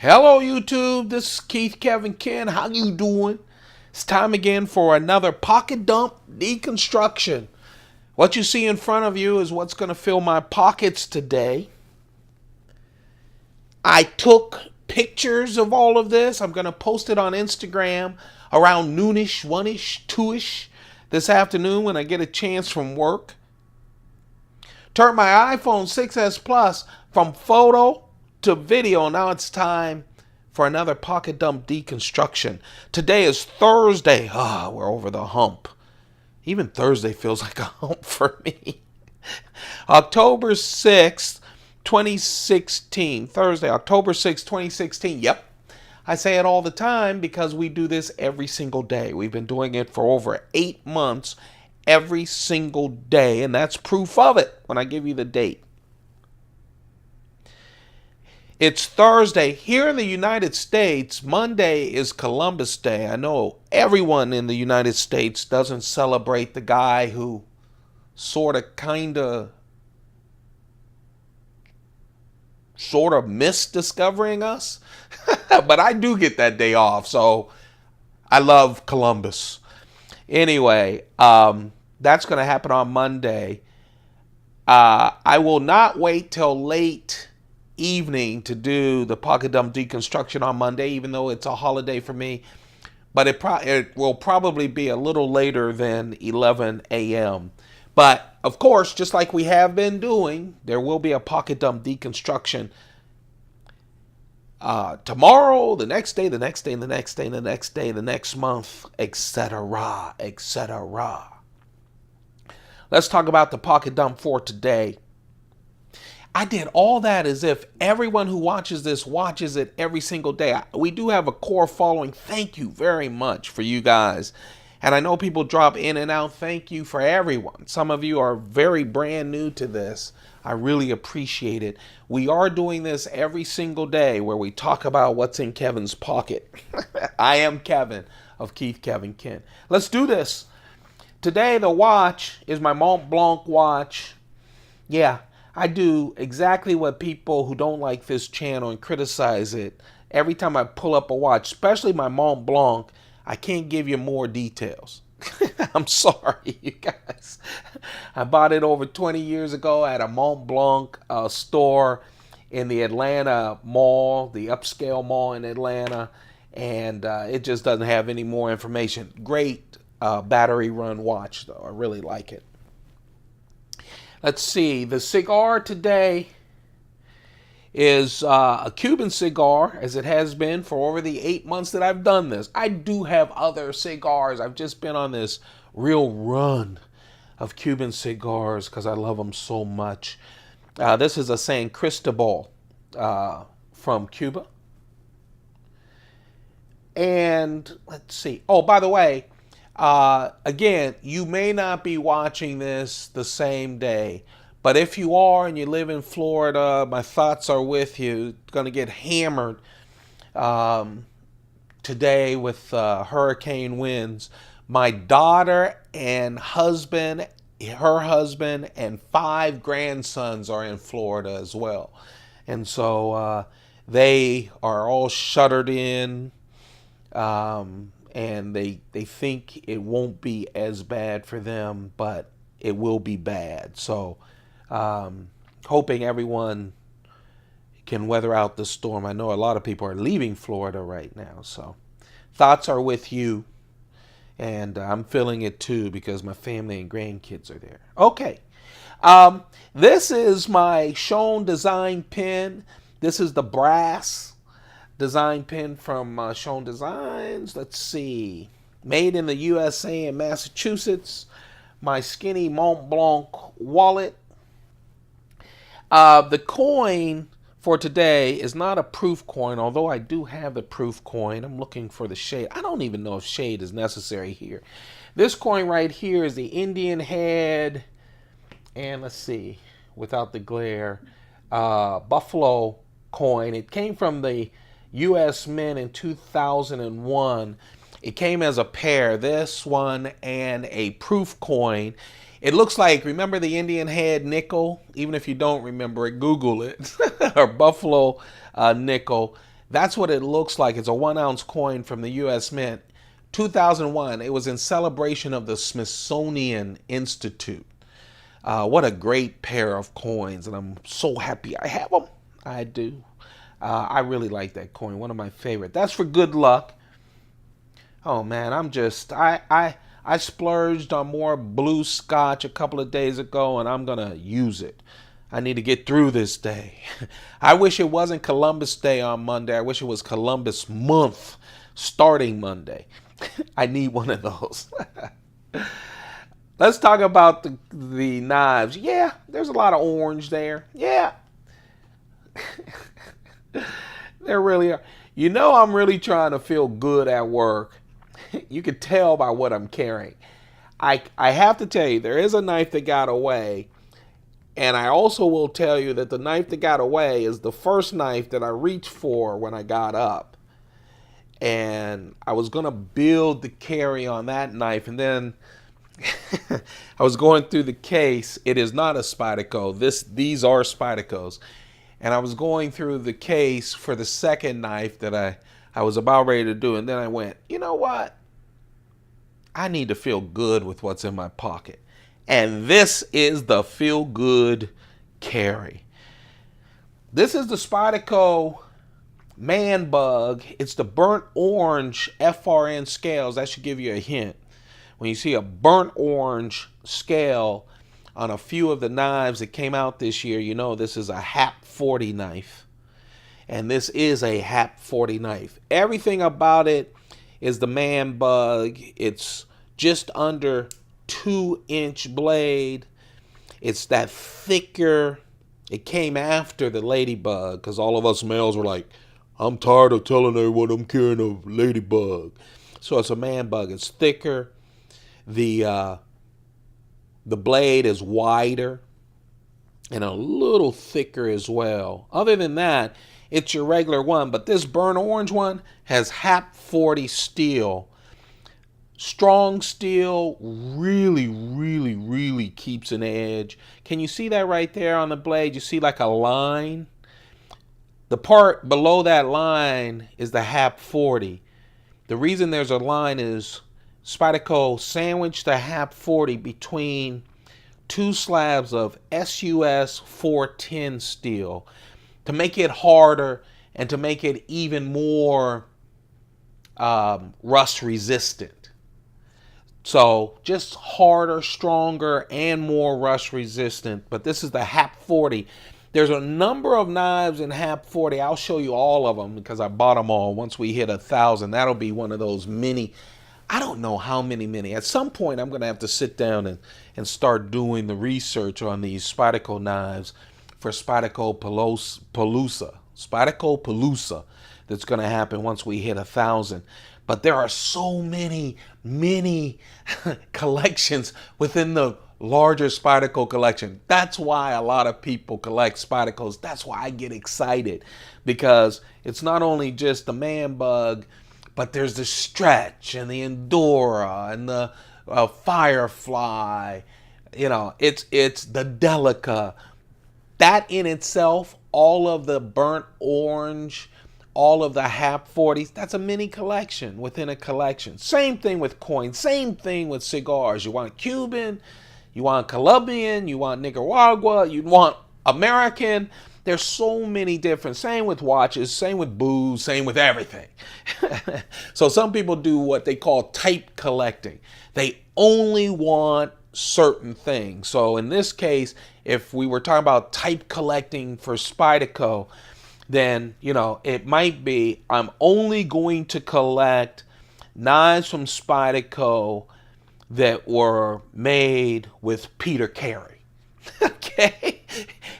Hello YouTube, this is Keith Kevin Ken. How you doing? It's time again for another pocket dump deconstruction. What you see in front of you is what's going to fill my pockets today. I took pictures of all of this. I'm going to post it on Instagram around noonish, 1ish, 2ish this afternoon when I get a chance from work. Turned my iPhone 6S Plus from photo to video. Now it's time for another pocket dump deconstruction. Today is Thursday. We're over the hump. Even Thursday feels like a hump for me. October 6th, 2016. Thursday, October 6th, 2016. Yep. I say it all the time because we do this every single day. We've been doing it for over 8 months, every single day, and that's proof of it when I give you the date. It's Thursday. Here in the United States, Monday is Columbus Day. I know everyone in the United States doesn't celebrate the guy who sort of missed discovering us. But I do get that day off, so I love Columbus. Anyway, that's going to happen on Monday. I will not wait till late evening to do the pocket dump deconstruction on Monday, even though it's a holiday for me. But it will probably be a little later than 11 a.m. But, of course, just like we have been doing, there will be a pocket dump deconstruction tomorrow, the next day, the next day, the next day, the next day, the next month, etc., etc. Let's talk about the pocket dump for today. I did all that as if everyone who watches this watches it every single day. We do have a core following. Thank you very much for you guys. And I know people drop in and out. Thank you for everyone. Some of you are very brand new to this. I really appreciate it. We are doing this every single day where we talk about what's in Kevin's pocket. I am Kevin of Keith Kevin Ken. Let's do this. Today the watch is my Mont Blanc watch. Yeah. I do exactly what people who don't like this channel and criticize it. Every time I pull up a watch, especially my Mont Blanc, I can't give you more details. I'm sorry, you guys. I bought it over 20 years ago at a Mont Blanc store in the Atlanta mall, the upscale mall in Atlanta, and it just doesn't have any more information. Great battery run watch, though. I really like it. Let's see, the cigar today is a Cuban cigar, as it has been for over the 8 months that I've done this. I do have other cigars. I've just been on this real run of Cuban cigars because I love them so much. This is a San Cristobal from Cuba. And let's see. Oh, by the way, again, you may not be watching this the same day, but if you are and you live in Florida, my thoughts are with you. It's going to get hammered today with hurricane winds. My daughter and husband, her husband, and 5 grandsons are in Florida as well. And so they are all shuttered in. And they think it won't be as bad for them, but it will be bad. So hoping everyone can weather out the storm. I know a lot of people are leaving Florida right now, so thoughts are with you. And I'm feeling it too because my family and grandkids are there. Okay, this is my Schoen design pen. This is the brass design pen from Schoen Designs. Let's see. Made in the USA in Massachusetts. My skinny Mont Blanc wallet. The coin for today is not a proof coin, although I do have the proof coin. I'm looking for the shade. I don't even know if shade is necessary here. This coin right here is the Indian head. And let's see, without the glare, buffalo coin. It came from the U.S. Mint in 2001. It came as a pair, this one and a proof coin. It looks like, remember the Indian head nickel? Even if you don't remember it, Google it. Or buffalo nickel. That's what it looks like. It's a 1-ounce coin from the U.S. Mint. 2001. It was in celebration of the Smithsonian Institute. What a great pair of coins, and I'm so happy I have them. I do. I really like that coin. One of my favorite. That's for good luck. Oh man, I splurged on more blue scotch a couple of days ago, and I'm gonna use it. I need to get through this day. I wish it wasn't Columbus Day on Monday. I wish it was Columbus month starting Monday. I need one of those. Let's talk about the knives. Yeah, there's a lot of orange there. Yeah. There really are. You know, I'm really trying to feel good at work. You can tell by what I'm carrying. I have to tell you, there is a knife that got away. And I also will tell you that the knife that got away is the first knife that I reached for when I got up. And I was going to build the carry on that knife. And then I was going through the case. It is not a Spyderco. These are Spydercos. And I was going through the case for the second knife that I was about ready to do. And then I went, you know what? I need to feel good with what's in my pocket. And this is the feel good carry. This is the Spyderco Manbug. It's the burnt orange FRN scales. That should give you a hint. When you see a burnt orange scale on a few of the knives that came out this year, you know this is a HAP 40 knife. And this is a HAP 40 knife. Everything about it is the Manbug. It's just under 2-inch blade. It's that thicker. It came after the Ladybug because all of us males were like, I'm tired of telling everyone I'm carrying a Ladybug. So it's a Manbug. It's thicker. The blade is wider and a little thicker as well. Other than that, it's your regular one. But this burnt orange one has HAP 40 steel. Strong steel, really, really, really keeps an edge. Can you see that right there on the blade? You see like a line? The part below that line is the HAP 40. The reason there's a line is Spyderco sandwiched the HAP 40 between two slabs of SUS 410 steel to make it harder and to make it even more rust resistant. So just harder, stronger, and more rust resistant. But this is the HAP 40. There's a number of knives in HAP 40. I'll show you all of them because I bought them all. Once we hit 1,000, that'll be one of those mini. I don't know how many. At some point, I'm going to have to sit down and start doing the research on these Spyderco knives for Spyderco Palooza. Spyderco Palooza that's going to happen once we hit 1,000. But there are so many collections within the larger Spyderco collection. That's why a lot of people collect Spydercos. That's why I get excited, because it's not only just the Manbug, but there's the Stretch and the Endura and the Firefly. You know, it's the Delica. That in itself, all of the burnt orange, all of the HAP 40s, that's a mini collection within a collection. Same thing with coins, same thing with cigars. You want Cuban, you want Colombian, you want Nicaragua, you want American. There's so many different, same with watches, same with booze, same with everything. So some people do what they call type collecting. They only want certain things. So in this case, if we were talking about type collecting for Spyderco, then, you know, it might be I'm only going to collect knives from Spyderco that were made with Peter Carey. Okay?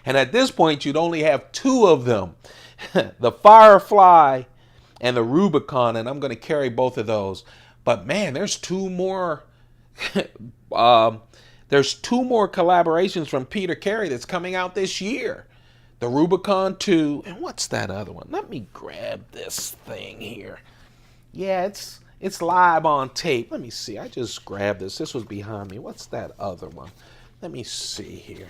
And at this point, you'd only have two of them, the Firefly and the Rubicon, and I'm going to carry both of those. But man, there's two more. There's two more collaborations from Peter Carey that's coming out this year. The Rubicon 2, and what's that other one? Let me grab this thing here. Yeah, it's live on tape. Let me see. I just grabbed this. This was behind me. What's that other one? Let me see here.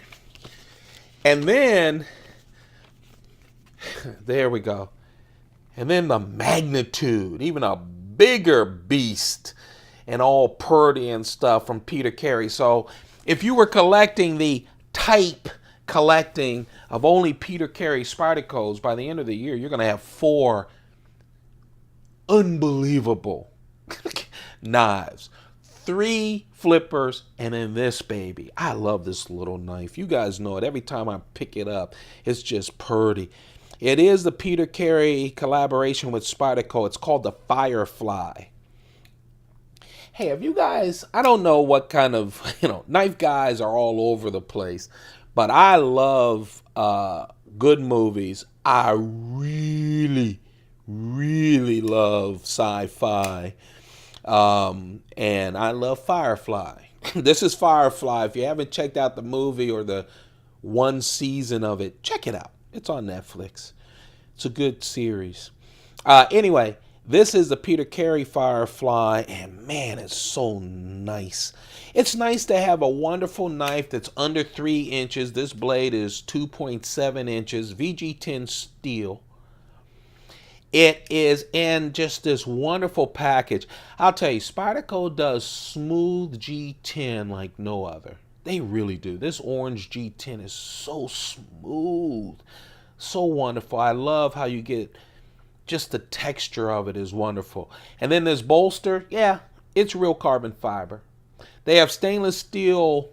And then, there we go. And then the magnitude, even a bigger beast and all purdy and stuff from Peter Carey. So if you were collecting the type collecting of only Peter Carey Spydercos, by the end of the year, you're going to have 4 unbelievable knives, 3 flippers, and then this baby. I love this little knife. You guys know it. Every time I pick it up, it's just purdy. It is the Peter Carey collaboration with Spyderco. It's called the Firefly. Hey, have you guys, I don't know what kind of, knife guys are all over the place, but I love good movies. I really, really love sci-fi. And I love Firefly. This is Firefly. If you haven't checked out the movie or the 1 season of it, check it out. It's on Netflix. It's a good series. Anyway, this is the Peter Carey Firefly, and man, it's so nice. It's nice to have a wonderful knife that's under 3 inches. This blade is 2.7 inches, VG10 steel. It is in just this wonderful package. I'll tell you, Spyderco does smooth G10 like no other. They really do. This orange G10 is so smooth, so wonderful. I love how you get just the texture of it is wonderful. And then this bolster, yeah, it's real carbon fiber. They have stainless steel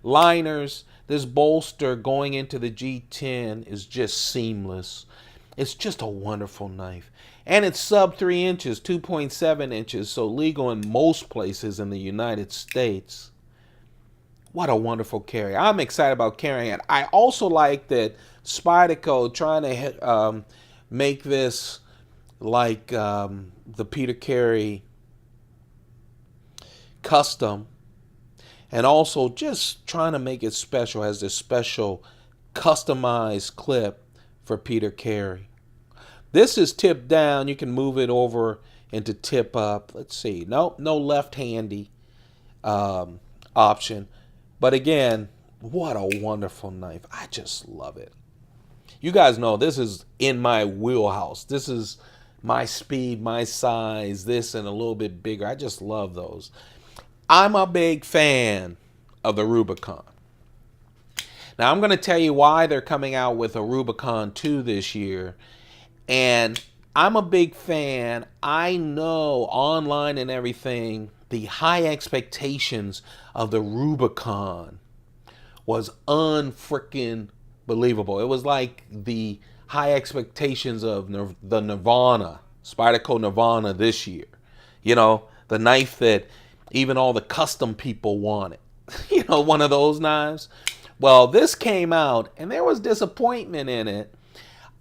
liners. This bolster going into the G10 is just seamless. It's just a wonderful knife. And it's sub 3 inches, 2.7 inches, so legal in most places in the United States. What a wonderful carry. I'm excited about carrying it. I also like that Spyderco trying to make this like the Peter Carey custom, and also just trying to make it special, has this special customized clip for Peter Carey. This is tip down. You can move it over into tip up. Let's see. Nope, no left-handy option. But again, what a wonderful knife. I just love it. You guys know this is in my wheelhouse. This is my speed, my size, this and a little bit bigger. I just love those. I'm a big fan of the Rubicon. Now, I'm going to tell you why they're coming out with a Rubicon 2 this year. And I'm a big fan. I know online and everything, the high expectations of the Rubicon was unfreaking believable. It was like the high expectations of the Nirvana, Spyderco Nirvana this year. You know, the knife that even all the custom people wanted. You know, one of those knives. Well, this came out and there was disappointment in it.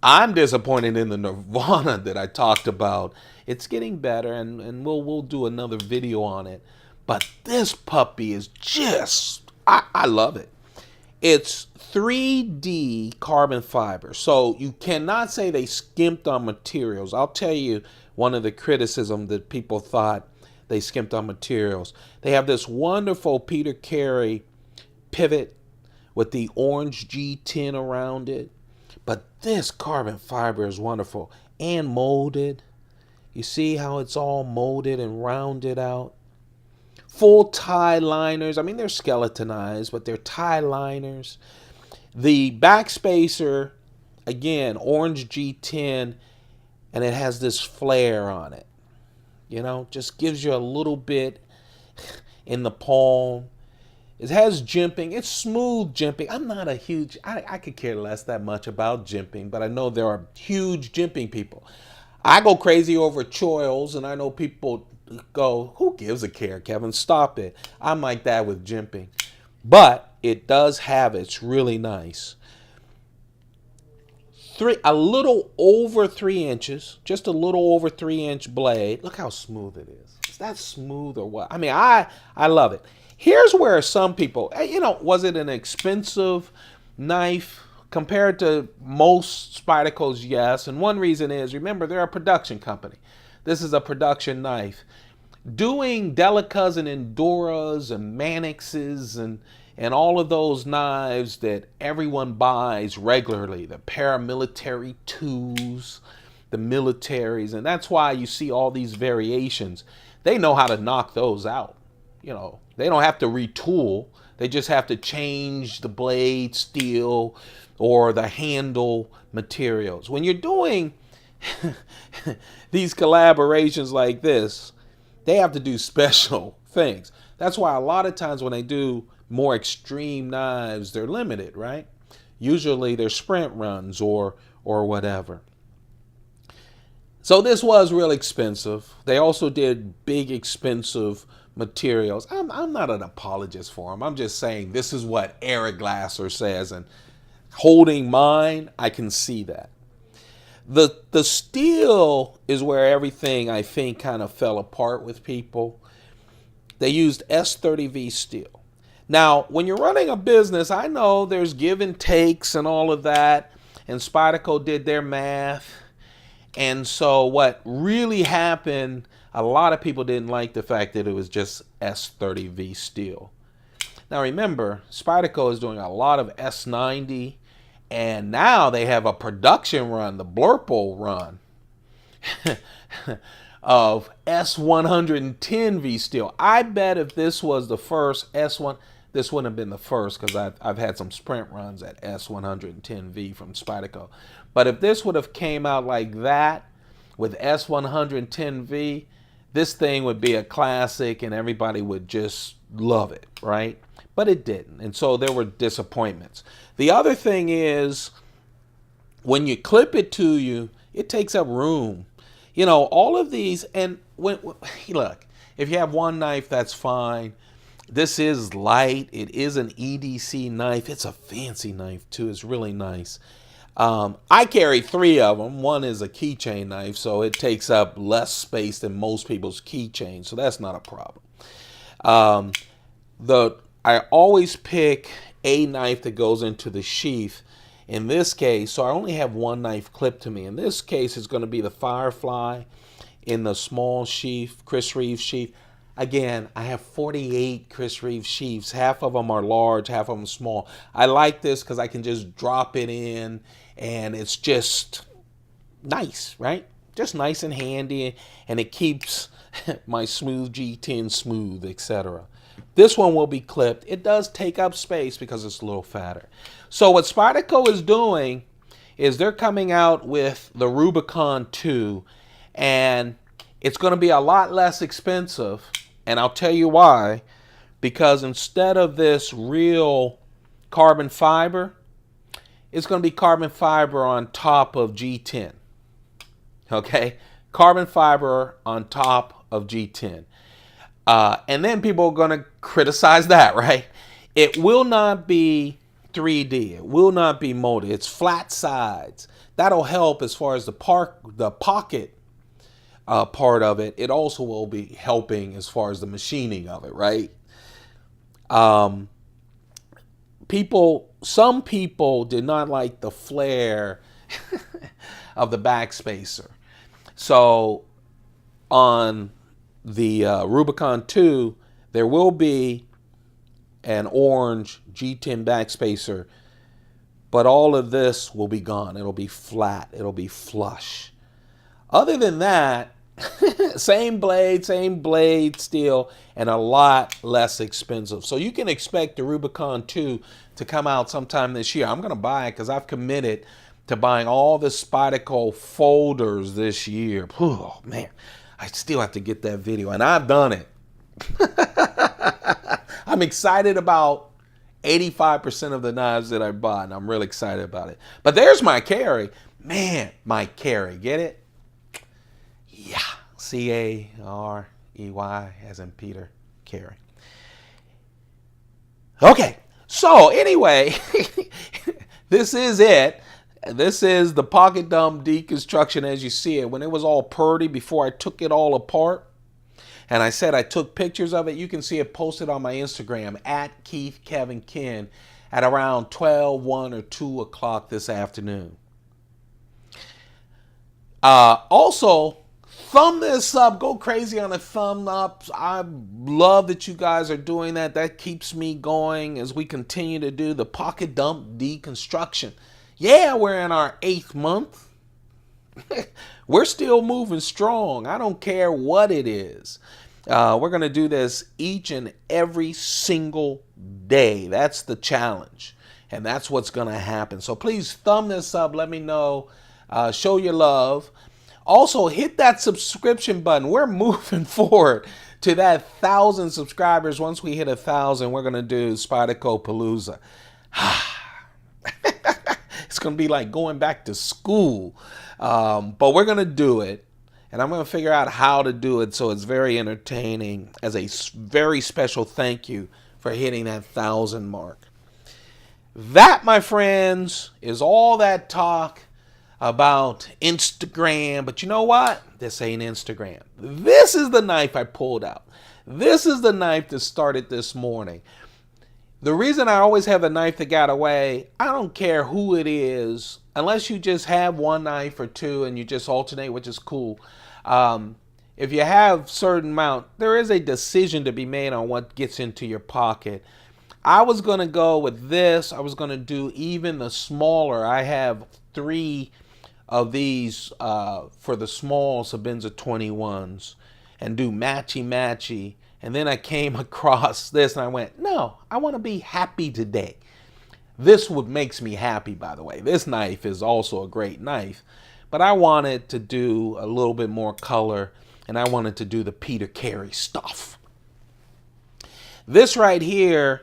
I'm disappointed in the Nirvana that I talked about. It's getting better, and we'll do another video on it. But this puppy is just, I love it. It's 3D carbon fiber, so you cannot say they skimped on materials. I'll tell you one of the criticisms that people thought they skimped on materials. They have this wonderful Peter Carey pivot with the orange G10 around it. But this carbon fiber is wonderful and molded. You see how it's all molded and rounded out. Full tie liners. I mean, they're skeletonized, but they're tie liners. The backspacer, again, orange G10, and it has this flare on it. You know, just gives you a little bit in the palm. It has jimping. It's smooth jimping. I'm not a huge, I could care less that much about jimping, but I know there are huge jimping people. I go crazy over choils, and I know people go, who gives a care, Kevin? Stop it. I'm like that with jimping. But it does have, it's really nice. A little over 3 inches, just a little over 3-inch blade. Look how smooth it is. Is that smooth or what? I mean, I love it. Here's where some people, you know, was it an expensive knife compared to most Spydercos? Yes. And one reason is, remember, they're a production company. This is a production knife. Doing Delicas and Enduras and Manixes and and all of those knives that everyone buys regularly, the paramilitary twos, the militaries, and that's why you see all these variations. They know how to knock those out. You know, they don't have to retool. They just have to change the blade steel or the handle materials. When you're doing these collaborations like this, they have to do special things. That's why a lot of times when they do more extreme knives, they're limited, right? Usually they're sprint runs or whatever. So this was real expensive. They also did big expensive materials. I'm not an apologist for them. I'm just saying this is what Eric Glasser says, and holding mine, I can see that. The steel is where everything, I think, kind of fell apart with people. They used S30V steel. Now, when you're running a business, I know there's give and takes and all of that, and Spyderco did their math. And so what really happened, a lot of people didn't like the fact that it was just S30V steel. Now remember, Spyderco is doing a lot of S90, and now they have a production run, the Blurple run, of S110V steel. I bet if this was the first S1, this wouldn't have been the first, because I've had some sprint runs at S110V from Spyderco. But if this would have came out like that with S110V, this thing would be a classic and everybody would just love it, right? But it didn't, and so there were disappointments. The other thing is, when you clip it to you, it takes up room. You know, all of these, and look, if you have one knife, that's fine. This is light. It is an EDC knife. It's a fancy knife too. It's really nice. I carry 3 of them. One is a keychain knife, so it takes up less space than most people's keychains, so that's not a problem. I always pick a knife that goes into the sheath. In this case, so I only have one knife clipped to me. In this case, it's going to be the Firefly in the small sheath, Chris Reeve sheath. Again, I have 48 Chris Reeve sheaths. Half of them are large, half of them small. I like this because I can just drop it in, and it's just nice, right? Just nice and handy, and it keeps my smooth G10 smooth, etc. This one will be clipped. It does take up space because it's a little fatter. So what Spyderco is doing is they're coming out with the Rubicon 2, and it's going to be a lot less expensive, and I'll tell you why. Because instead of this real carbon fiber, it's going to be carbon fiber on top of G10. Okay? Carbon fiber on top of G10. And then people are going to criticize that, right? It will not be 3D. It will not be molded. It's flat sides. That'll help as far as the pocket part of it. It also will be helping as far as the machining of it, right? Some people did not like the flare of the backspacer. So on the Rubicon 2, there will be an orange G10 backspacer, but all of this will be gone. It'll be flat. It'll be flush. Other than that, same blade steel, and a lot less expensive. So you can expect the Rubicon 2 to come out sometime this year. I'm going to buy it because I've committed to buying all the Spyderco folders this year. Oh, man. I still have to get that video, and I've done it. I'm excited about 85% of the knives that I bought, and I'm really excited about it. But there's my carry. Man, my carry. Get it? Yeah. C-A-R-E-Y as in Peter, carry. Okay. So anyway, this is it. This is the pocket dump deconstruction as you see it. When it was all purdy before I took it all apart, and I said I took pictures of it, you can see it posted on my Instagram at Keith Kevin Ken at around 12, 1, or 2 o'clock this afternoon. Also, thumb this up. Go crazy on a thumb up. I love that you guys are doing that. That keeps me going as we continue to do the pocket dump deconstruction. Yeah, we're in our 8th month. We're still moving strong. I don't care what it is. We're going to do this each and every single day. That's the challenge. And that's what's going to happen. So please thumb this up. Let me know. Show your love. Also, hit that subscription button. We're moving forward to that 1,000 subscribers. Once we hit 1,000, we're going to do Spyderco Palooza. It's going to be like going back to school. But we're going to do it. And I'm going to figure out how to do it so it's very entertaining as a very special thank you for hitting that 1,000 mark. That, my friends, is all that talk about Instagram. But you know what? This ain't Instagram. This is the knife I pulled out. This is the knife that started this morning. The reason I always have a knife that got away, I don't care who it is, unless you just have one knife or two and you just alternate, which is cool. If you have certain amount, there is a decision to be made on what gets into your pocket. I was going to go with this. I was going to do even the smaller. I have 3 of these for the small Sebenza 21s and do matchy. And then I came across this and I went, no, I want to be happy today. This what makes me happy, by the way. This knife is also a great knife. But I wanted to do a little bit more color. And I wanted to do the Peter Carey stuff. This right here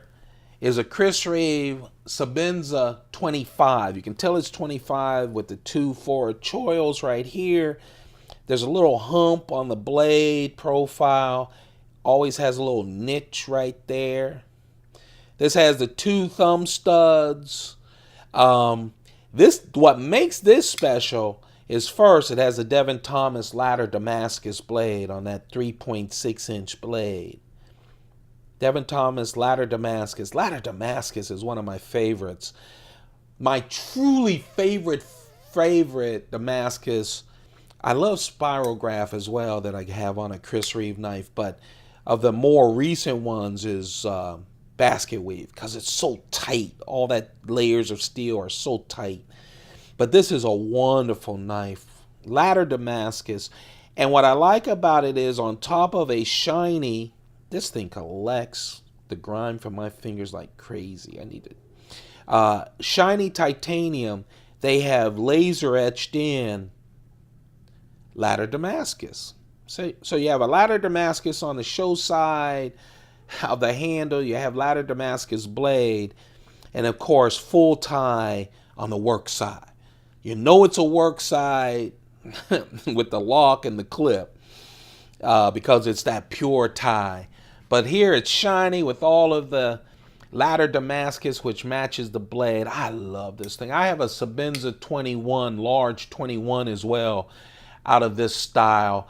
is a Reeve Sebenza 25. You can tell it's 25 with the 2 forward choils right here. There's a little hump on the blade profile. Always has a little niche right there. This has the 2 thumb studs. What makes this special is first, it has a Devin Thomas ladder Damascus blade on that 3.6-inch blade. Devin Thomas ladder Damascus. Ladder Damascus is one of my favorites. My truly favorite Damascus. I love Spirograph as well that I have on a Reeve knife, but of the more recent ones is basket weave because it's so tight. All that layers of steel are so tight. But this is a wonderful knife. Ladder Damascus. And what I like about it is on top of a shiny, this thing collects the grime from my fingers like crazy. I need it. Shiny titanium, they have laser etched in ladder Damascus. So you have a ladder Damascus on the show side of the handle. You have ladder Damascus blade. And of course, full tie on the work side. You know it's a work side with the lock and the clip because it's that pure tie. But here it's shiny with all of the ladder Damascus, which matches the blade. I love this thing. I have a Sebenza 21, large 21 as well, out of this style.